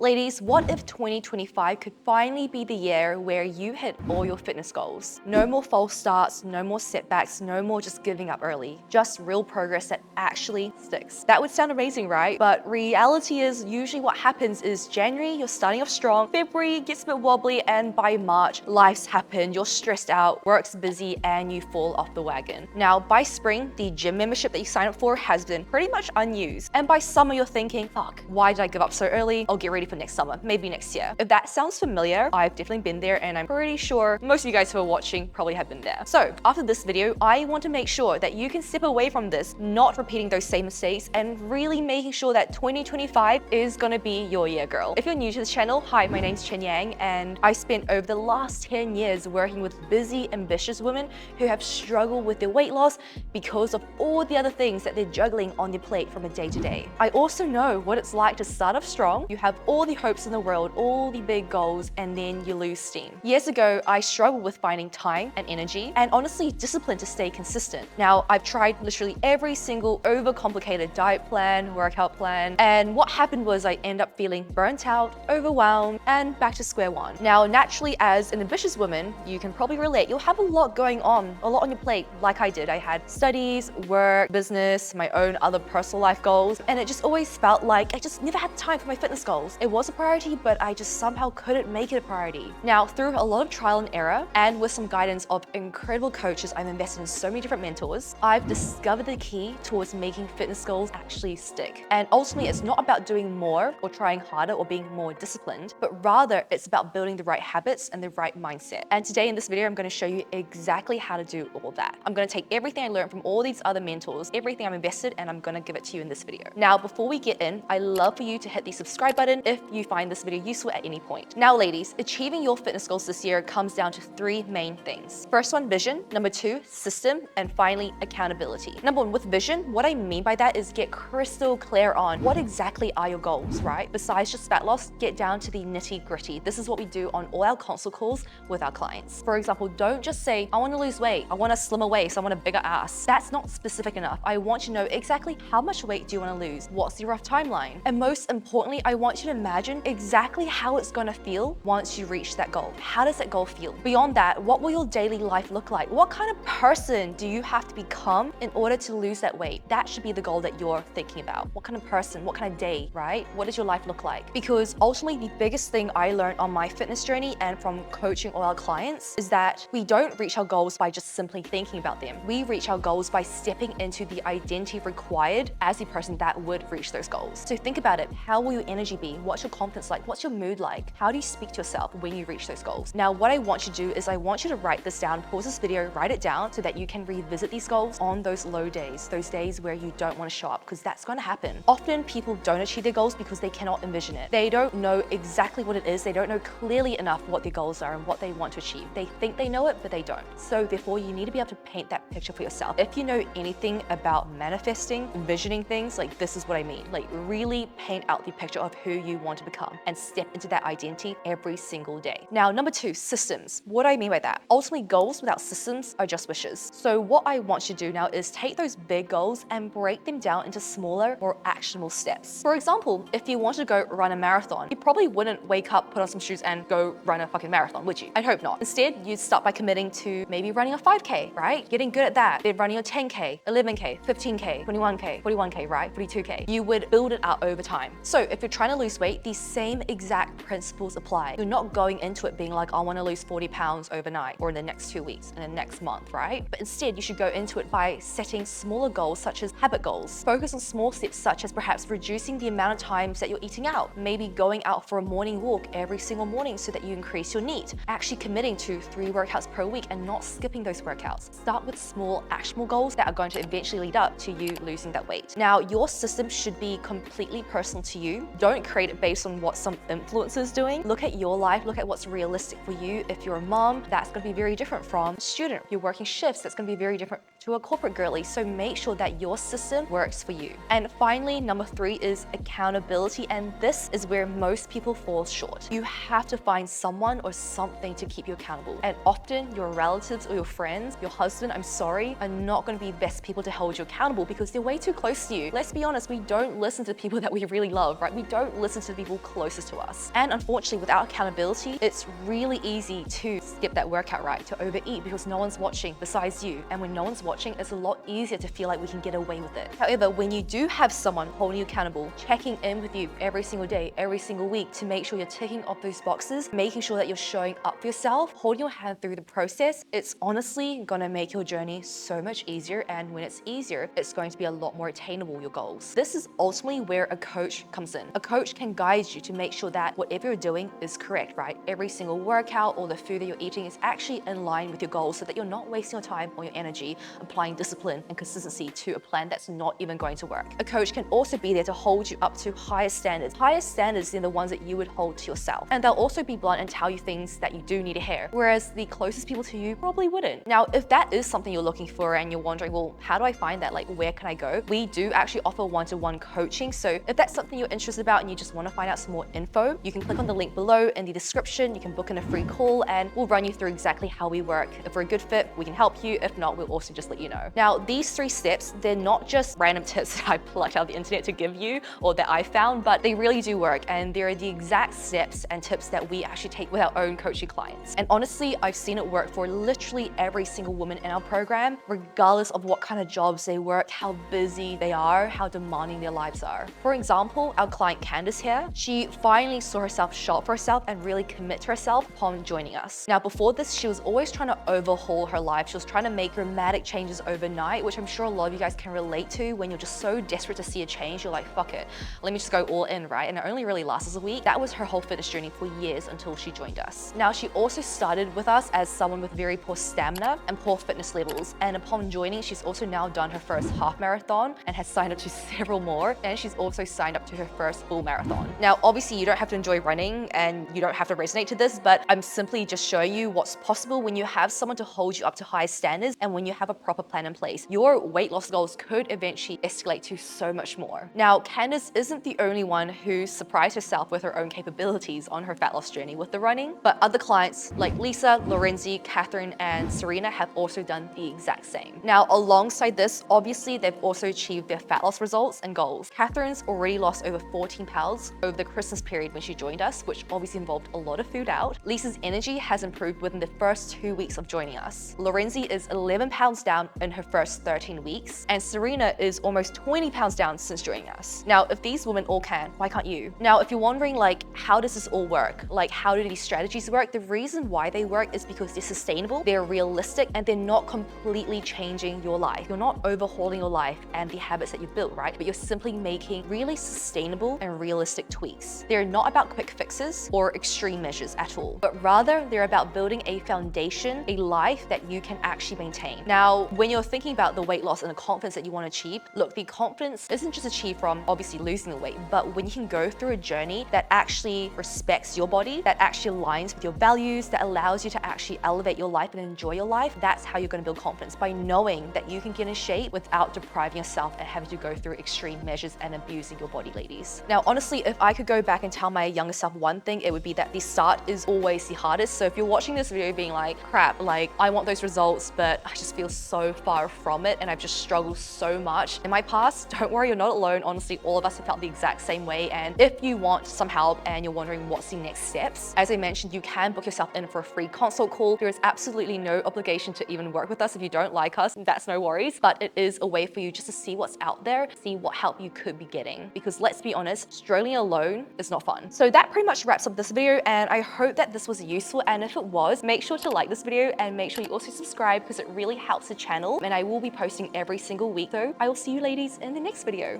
Ladies, what if 2025 could finally be the year where you hit all your fitness goals? No more false starts, no more setbacks, no more just giving up early. Just real progress that actually sticks. That would sound amazing, right? But reality is usually what happens is January, you're starting off strong, February gets a bit wobbly, and by March, life's happened, you're stressed out, work's busy, and you fall off the wagon. Now, by spring, the gym membership that you sign up for has been pretty much unused. And by summer, you're thinking, fuck, why did I give up so early? I'll get ready for next summer, maybe next year. If that sounds familiar, I've definitely been there, and I'm pretty sure most of you guys who are watching probably have been there. So after this video, I want to make sure that you can step away from this, not repeating those same mistakes, and really making sure that 2025 is gonna be your year, girl. If you're new to this channel, hi, my name's Chen Yang, and I spent over the last 10 years working with busy, ambitious women who have struggled with their weight loss because of all the other things that they're juggling on their plate from a day to day. I also know what it's like to start off strong, you have all the hopes in the world, all the big goals, and then you lose steam. Years ago, I struggled with finding time and energy, and honestly, discipline to stay consistent. Now, I've tried literally every single overcomplicated diet plan, workout plan, and what happened was I end up feeling burnt out, overwhelmed, and back to square one. Now, naturally, as an ambitious woman, you can probably relate. You'll have a lot going on, a lot on your plate, like I did. I had studies, work, business, my own other personal life goals, and it just always felt like I just never had time for my fitness goals. It was a priority, but I just somehow couldn't make it a priority. Now, through a lot of trial and error, and with some guidance of incredible coaches, I've invested in so many different mentors, I've discovered the key towards making fitness goals actually stick. And ultimately, it's not about doing more or trying harder or being more disciplined, but rather it's about building the right habits and the right mindset. And today in this video, I'm gonna show you exactly how to do all that. I'm gonna take everything I learned from all these other mentors, everything I'm invested, and I'm gonna give it to you in this video. Now, before we get in, I'd love for you to hit the subscribe button if you find this video useful at any point. Now, ladies, achieving your fitness goals this year comes down to three main things. First one, vision. Number two, system. And finally, accountability. Number one, with vision, what I mean by that is get crystal clear on what exactly are your goals, right? Besides just fat loss, get down to the nitty gritty. This is what we do on all our consult calls with our clients. For example, don't just say, I want to lose weight, I want a slimmer waist, I want a bigger ass. That's not specific enough. I want you to know exactly how much weight do you want to lose? What's your rough timeline? And most importantly, I want you to imagine exactly how it's going to feel once you reach that goal. How does that goal feel? Beyond that, what will your daily life look like? What kind of person do you have to become in order to lose that weight? That should be the goal that you're thinking about. What kind of person, what kind of day, right? What does your life look like? Because ultimately, the biggest thing I learned on my fitness journey and from coaching all our clients is that we don't reach our goals by just simply thinking about them. We reach our goals by stepping into the identity required as the person that would reach those goals. So think about it. How will your energy be? What's your confidence like? What's your mood like? How do you speak to yourself when you reach those goals? Now, what I want you to do is I want you to write this down, pause this video, write it down so that you can revisit these goals on those low days, those days where you don't want to show up, because that's going to happen. Often people don't achieve their goals because they cannot envision it. They don't know exactly what it is. They don't know clearly enough what their goals are and what they want to achieve. They think they know it, but they don't. So therefore, you need to be able to paint that picture for yourself. If you know anything about manifesting, envisioning things, like this is what I mean. Like really paint out the picture of who you want to become and step into that identity every single day. Now, number two, systems. What do I mean by that? Ultimately, goals without systems are just wishes. So what I want you to do now is take those big goals and break them down into smaller, more actionable steps. For example, if you wanted to go run a marathon, you probably wouldn't wake up, put on some shoes, and go run a fucking marathon, would you? I'd hope not. Instead, you'd start by committing to maybe running a 5K, right? Getting good at that. Then running a 10K, 11K, 15K, 21K, 41K, right? 42K. You would build it out over time. So if you're trying to lose weight, these same exact principles apply. You're not going into it being like, I want to lose 40 pounds overnight or in the next 2 weeks, in the next month, right? But instead, you should go into it by setting smaller goals such as habit goals. Focus on small steps such as perhaps reducing the amount of times that you're eating out. Maybe going out for a morning walk every single morning so that you increase your NEAT. Actually committing to 3 workouts per week and not skipping those workouts. Start with small actionable goals that are going to eventually lead up to you losing that weight. Now, your system should be completely personal to you. Don't create it based on what some influencer's doing. Look at your life, look at what's realistic for you. If you're a mom, that's going to be very different from a student. If you're working shifts, that's going to be very different to a corporate girly. So make sure that your system works for you. And finally, number three is accountability. And this is where most people fall short. You have to find someone or something to keep you accountable. And often your relatives or your friends, your husband, I'm sorry, are not going to be the best people to hold you accountable because they're way too close to you. Let's be honest, we don't listen to people that we really love, right? We don't listen to to the people closest to us. And unfortunately, without accountability, it's really easy to skip that workout, right? To overeat because no one's watching besides you. And when no one's watching, it's a lot easier to feel like we can get away with it. However, when you do have someone holding you accountable, checking in with you every single day, every single week to make sure you're ticking off those boxes, making sure that you're showing up for yourself, holding your hand through the process, it's honestly gonna make your journey so much easier. And when it's easier, it's going to be a lot more attainable, your goals. This is ultimately where a coach comes in. A coach can guide you to make sure that whatever you're doing is correct, right? Every single workout or the food that you're eating is actually in line with your goals so that you're not wasting your time or your energy applying discipline and consistency to a plan that's not even going to work. A coach can also be there to hold you up to higher standards than the ones that you would hold to yourself. And they'll also be blunt and tell you things that you do need to hear, whereas the closest people to you probably wouldn't. Now, if that is something you're looking for and you're wondering, well, how do I find that? Like, where can I go? We do actually offer one-to-one coaching. So if that's something you're interested about and you just want to find out some more info, you can click on the link below in the description. You can book in a free call and we'll run you through exactly how we work. If we're a good fit, we can help you. If not, we'll also just let you know. Now, these 3 steps, they're not just random tips that I plucked out of the internet to give you or that I found, but they really do work. And they're the exact steps and tips that we actually take with our own coaching clients. And honestly, I've seen it work for literally every single woman in our program, regardless of what kind of jobs they work, how busy they are, how demanding their lives are. For example, our client Candace here, she finally saw herself show up for herself and really commit to herself upon joining us. Now, before this, she was always trying to overhaul her life. She was trying to make dramatic changes overnight, which I'm sure a lot of you guys can relate to. When you're just so desperate to see a change, you're like, fuck it, let me just go all in, right? And it only really lasts a week. That was her whole fitness journey for years until she joined us. Now, she also started with us as someone with very poor stamina and poor fitness levels. And upon joining, she's also now done her first half marathon and has signed up to several more. And she's also signed up to her first full marathon. Now, obviously you don't have to enjoy running and you don't have to resonate to this, but I'm simply just showing you what's possible when you have someone to hold you up to high standards and when you have a proper plan in place. Your weight loss goals could eventually escalate to so much more. Now, Candace isn't the only one who surprised herself with her own capabilities on her fat loss journey with the running, but other clients like Lisa, Lorenzi, Catherine, and Serena have also done the exact same. Now, alongside this, obviously they've also achieved their fat loss results and goals. Catherine's already lost over 14 pounds over the Christmas period when she joined us, which obviously involved a lot of food out. Lisa's energy has improved within the first 2 weeks of joining us. Lorenzi is 11 pounds down in her first 13 weeks, and Serena is almost 20 pounds down since joining us. Now, if these women all can, why can't you? Now, if you're wondering, like, how does this all work? Like, how do these strategies work? The reason why they work is because they're sustainable, they're realistic, and they're not completely changing your life. You're not overhauling your life and the habits that you've built, right? But you're simply making really sustainable and realistic tweaks. They're not about quick fixes or extreme measures at all, but rather they're about building a foundation, a life that you can actually maintain. Now, when you're thinking about the weight loss and the confidence that you want to achieve, look, the confidence isn't just achieved from obviously losing the weight, but when you can go through a journey that actually respects your body, that actually aligns with your values, that allows you to actually elevate your life and enjoy your life, that's how you're going to build confidence, by knowing that you can get in shape without depriving yourself and having to go through extreme measures and abusing your body, ladies. Now, honestly, if I could go back and tell my younger self one thing, it would be that the start is always the hardest. So if you're watching this video being like, crap, like I want those results, but I just feel so far from it and I've just struggled so much in my past, don't worry, you're not alone. Honestly, all of us have felt the exact same way. And if you want some help and you're wondering what's the next steps, as I mentioned, you can book yourself in for a free consult call. There is absolutely no obligation to even work with us. If you don't like us, that's no worries, but it is a way for you just to see what's out there, see what help you could be getting. Because let's be honest, struggling alone is not fun. So that pretty much wraps up this video, and I hope that this was useful. And if it was, make sure to like this video and make sure you also subscribe because it really helps the channel, and I will be posting every single week. So I will see you ladies in the next video.